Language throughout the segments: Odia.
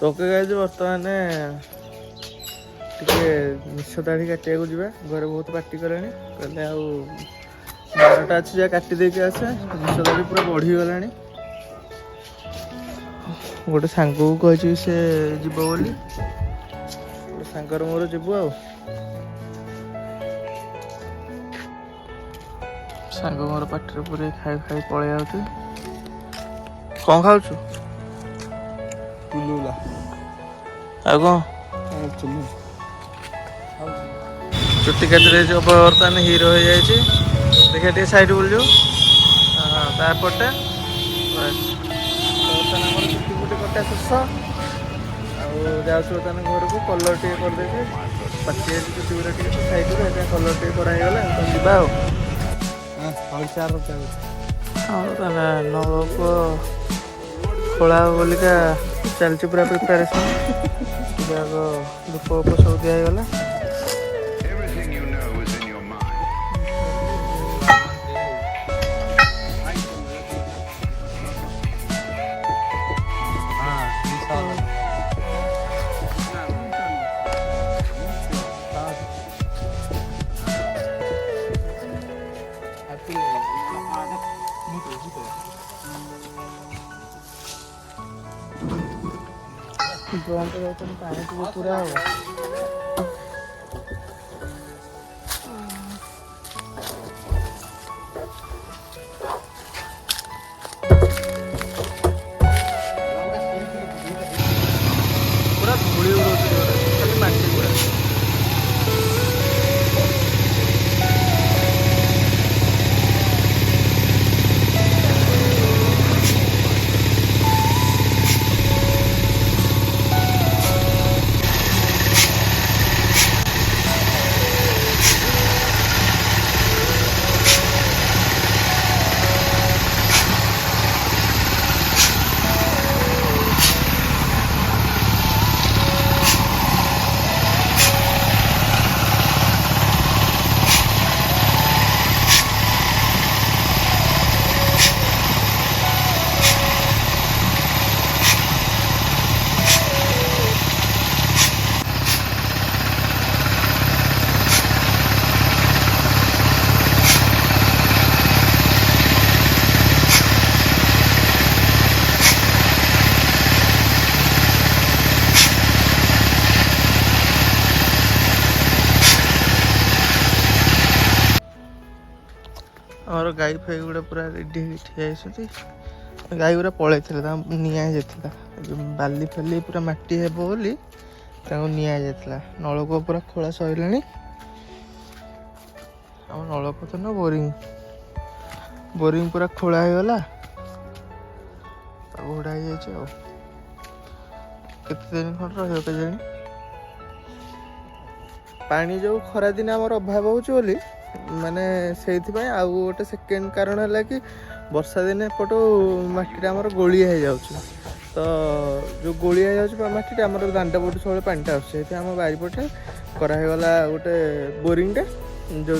ओके गाइस बर्तमान टिके मिछ दाढ़ी काटिया जावा घरे बहुत पार्टी कले कहले आउ 12टा अच्छी जा काटी देके आसे मिछ दाढ़ी पूरा बढ़ीगला गोटे सांग को कही से जीव बोली गोटे सांगर मोर जीवु आ सांग मोर पाटिरे पूरे खाई खाई पड़े आउथि कौन खाऊछु तुलुला आ कौन चुट्टी काटी रही बर्तमान हीरो हो जाए देखिए टे साइड बोल जो तापटे बर्तमान आम चुट्टी फुटी कटा शेष आर्तमान घर को कलर टे करदे पाची चुट्टी गुरा टे साइड कलर टे करागला जा नलक खोला बोलिका चलती पूरा प्रिपेरेसन धूप उप सब दिगला ड्रम पे जाते पानी टे पूरा हम पूरा धूली उड़ाती माटी पूरा और गाई फाई गुड़ा पूरा रेडी ठिया गाई गुरा पलि निजा बाली फाली पूरा मटी हे बोली निया जाता नलकूप पूरा खोला सैला आम नलकूप तो ना बोरिंग बोरिंग पूरा खोला हो गला घोड़ा हो केते दिन खंड रही के पानी जो खरा दिन आमर अभाव हो माने से गोटे सेकेंड कारण है कि वर्षा दिन एपटू मटी आमर गोलिया हो जाऊँ तो जो गोलिया हो जाऊँ मटी आम दांडा पटू सब पानीटा आम बारीपटे करागला गोटे बोरिंगटे जो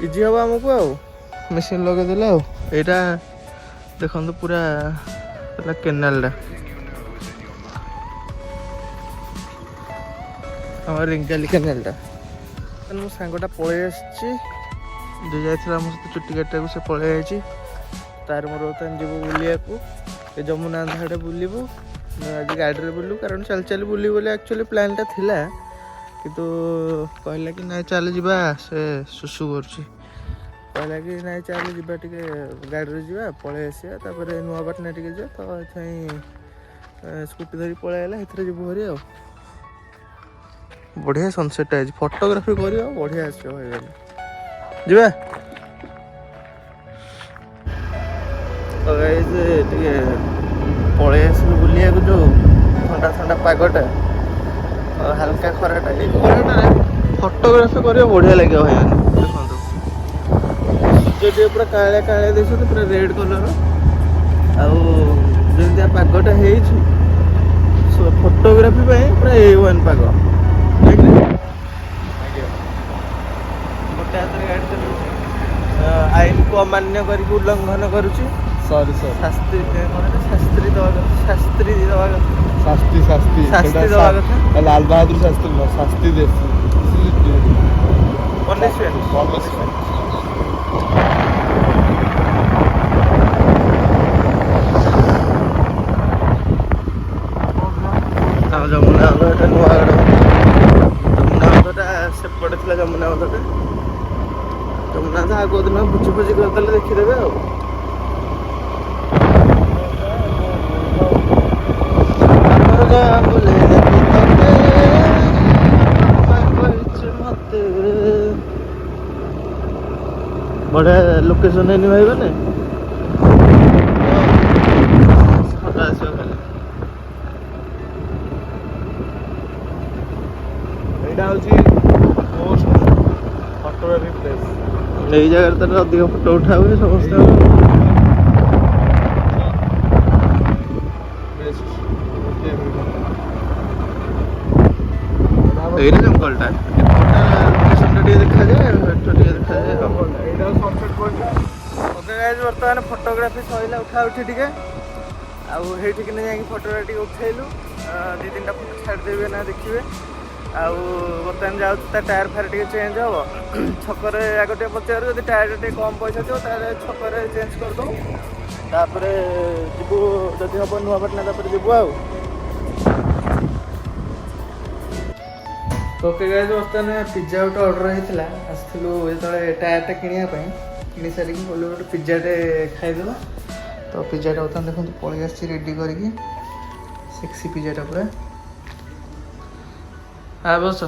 इजी हम आमको आ मेसीन लगेदेला यहाँ देखो पूरा केनालटा आम रिंगाली केनालटा मो सांगटा पलि आसी जो जाइए मो सहित चुट्टी काटा से पलि आई तार मोर बर्तमान जीव बुलिया जमुना अंधाड़े बुलू आज गाड़ी बुलू कारण चल चल बुली बोले एक्चुअली प्लानटा थिला किंतु कहला कि ना चल जा से सुसु कहला कि ना चल जा गाड़ी जा पलि आसा नुआ पाटना टे जा तो स्कूटी धरी पलैला ये जीव हरी आ बढ़िया सनसेट आज फोटोग्राफी कर बढ़िया आसगले जा पलि आस बुलिया जो ठंडा ठंडा पागटा हल्का खराटा खराटा फोटोग्राफी कर बढ़िया लगे भाई देखो सूर्य पूरा कालिया कालिया देखते पूरा रेड कलर आमती पागटा हो फोटोग्राफी पूरा A1 पाग गोटे हाथ गाड़ी चलाऊ आईन को अमान्य करके उल्लंघन करुच्ची शास्त्री शास्त्री दवा ଶାସ୍ତି ଶାସ୍ତି ଶାସ୍ତି ଦେବା କଥା। ଲାଲ ବାହାଦୁର ଶାସ୍ତ୍ରୀ ନୁହଁ, ଶାସ୍ତି ଦେଶୀ ଯମୁନା ବନ୍ଧ ଏଟା ନୂଆ ଗଡ଼। ଯମୁନା ବନ୍ଧଟା ସେପଟେ ଥିଲା ଯମୁନା ବନ୍ଧଟା। ଯମୁନା ବନ୍ଧ ଆଉ କୋଉଦିନ ଭୋଜି ଫୋଜି କରିଦେଲେ ଦେଖିଦେବେ ଆଉ। ଆମର ଗାଁ ବୁଲେଇଲେ ତତେ, କହିଛି ମତେ। ବଢିଆ ଲୋକେସନ ହେଇନି ଭାଇ ମାନେ? ଫଟୋ ଆସିବ ଖାଲି। ଏଇଟା ହଉଛି ମୋଷ୍ଟ ଫଟୋଗ୍ରାଫି ପ୍ଲେସ୍। ଏଇ ଜାଗାରେ ତ ଅଧିକ ଫଟୋ ଉଠା ହୁଏ ସମସ୍ତେ। ଏଇଟା ଜଙ୍ଗଲଟା, ଏପଟେ ଲୋକେସନଟା ଟିକେ ଦେଖାଯାଏ, ଏଠୁ ଟିକେ ଦେଖାଯାଏ ଆଉ। ଏଇଟା ସନସେଟ୍ ପଏଣ୍ଟ। ଓକେ ଗାଇସ୍, ବର୍ତ୍ତମାନ ଫଟୋଗ୍ରାଫି ସରିଲା ଉଠା ଉଠି ଟିକେ। ଆଉ ହେଇଠିକିନା ଯାଇକି ଫଟୋଟା ଟିକେ ଉଠେଇଲୁ। ଦୁଇ ତିନିଟା ଫଟୋ ଛାଡ଼ିଦେବି ନା ଦେଖିବେ। ଆଉ ବର୍ତ୍ତମାନ ଯାଉଛି ତା ଟାୟାର ଫାୟାର ଟିକେ ଚେଞ୍ଜ ହେବ। ଛକରେ ଆଗ ଟିକେ ପଚାରୁ, ଯଦି ଟାୟାରଟା ଟିକେ କମ୍ ପଇସା ଥିବ ତାହେଲେ ଛକରେ ଚେଞ୍ଜ କରିଦେବୁ। ତାପରେ ଯିବୁ, ଯଦି ହେବ ନୂଆପାଟଣା ତାପରେ ଯିବୁ ଆଉ। ଓକେ ଗାଇସ୍, ବର୍ତ୍ତମାନ ପିଜ୍ଜା ଗୋଟେ ଅର୍ଡ଼ର ହେଇଥିଲା। ଆସିଥିଲୁ ଯେତେବେଳେ ଟାୟାରଟା କିଣିବା ପାଇଁ, କିଣି ସାରିକି ଗଲୁ ଗୋଟେ ପିଜ୍ଜାଟେ ଖାଇଦେବା। ତ ପିଜ୍ଜାଟା ବର୍ତ୍ତମାନ ଦେଖନ୍ତୁ ପଳେଇ ଆସିଛି ରେଡ଼ି କରିକି। ସେକ୍ସି ପିଜ୍ଜାଟା ପୁରା। ବସ,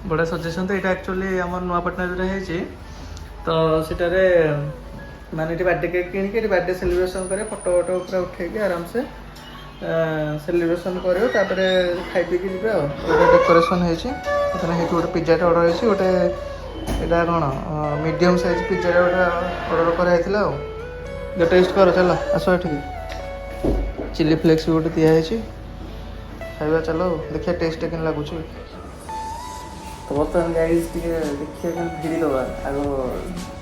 ବଢ଼ିଆ ସଜେସନ୍ ତ। ଏଇଟା ଆକ୍ଚୁଆଲି ଆମର ନୂଆପାଟଣା ଯେଉଁଟା ହେଇଛି, ତ ସେଟାରେ ମାନେ ଏଠି ବାର୍ଥଡ଼େ କେକ୍ କିଣିକି ଏଠି ବାର୍ଥଡ଼େ ସେଲିବ୍ରେସନ୍ করে, ଫଟୋ ଫଟୋ ପୁରା ଉଠେଇକି ଆରାମସେ ସେଲିବ୍ରେସନ୍ କରିବ। ତାପରେ ଖାଇ ପିଇକି ଯିବେ ଆଉ। ଗୋଟେ ଡେକୋରେସନ୍ ହେଇଛି। ବର୍ତ୍ତମାନ ହେଇଠି ଗୋଟେ ପିଜ୍ଜାଟେ ଅର୍ଡ଼ର ହେଇଛି। ଗୋଟେ ଏଇଟା କ'ଣ ମିଡ଼ିୟମ୍ ସାଇଜ୍ ପିଜ୍ଜାଟା ଗୋଟେ ଅର୍ଡ଼ର କରାହେଇଥିଲା ଆଉ। ଟେଷ୍ଟ କର, ଚାଲ ଆସ ଏଠିକି। ଚିଲି ଫ୍ଲେକ୍ସ ବି ଗୋଟେ ଦିଆହେଇଛି। ଖାଇବା ଚାଲ ଆଉ, ଦେଖିବା ଟେଷ୍ଟଟା କେମିତି ଲାଗୁଛି। ତ ବର୍ତ୍ତମାନ ଗାଇସ୍ ଟିକେ ଦେଖିବା କେମିତି ଭିଡ଼ି ଦେବା। ଆଗ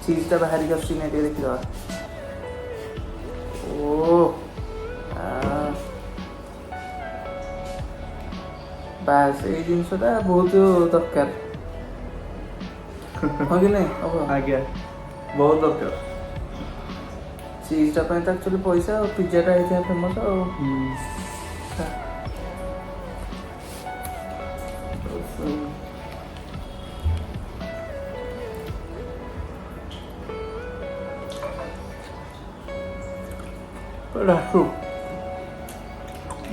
ଚିଜ୍ଟା ବାହାରିକି ଆସୁଛି ନା ଟିକେ ଦେଖିଦେବା। ଓ ବାସ୍, ଏଇ ଜିନିଷଟା ବହୁତ ଦରକାର। ହଁ କି ନାଇଁ? ଆଜ୍ଞା, ବହୁତ ଦରକାର। ଚିଜ୍ଟା ପାଇଁ ତ ଆକ୍ଚୁଆଲି ପଇସା, ଆଉ ପିଜ୍ଜାଟା ହେଇଥିବା ଫେମସ୍ ଆଉ।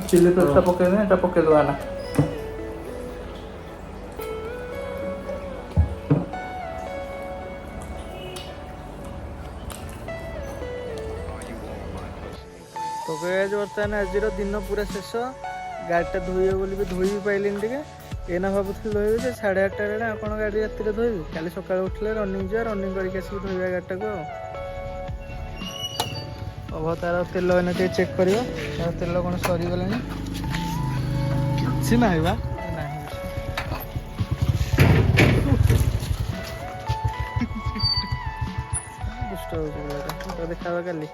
ଚିଲି ଫ୍ଲେକ୍ସଟା ପକେଇନି, ଏଟା ପକେଇଦେବା ନା। ତ ଗାଇସ୍, ବର୍ତ୍ତମାନ ଆଜିର ଦିନ ପୁରା ଶେଷ। ଗାଡ଼ିଟା ଧୋଇବ ବୋଲି ବି ଧୋଇ ବି ପାଇଲିନି ଟିକେ। ଏଇନା ଭାବୁଥିଲି ଧୋଇବି ଯେ 8:30 ହେଲାଣି। ଆଉ କ'ଣ ଗାଡ଼ି ରାତିରେ ଧୋଇବି? କାଲି ସକାଳୁ ଉଠିଲେ ରନିଂ ଯିବା, ରନିଂ କରିକି ଆସିକି ଧୋଇବା ଗାଡ଼ିଟାକୁ ଆଉ। ହବ ତାର ତେଲ ଏଇନା ଟିକେ ଚେକ୍ କରିବା। ତାର ତେଲ କ'ଣ ସରିଗଲାଣି। କିଛି ନାହିଁ ବା। ନାହିଁ ଦୁଷ୍ଟ ହେଉଛି ପିଲାଟା। ତ ଦେଖାହେବା କାଲି।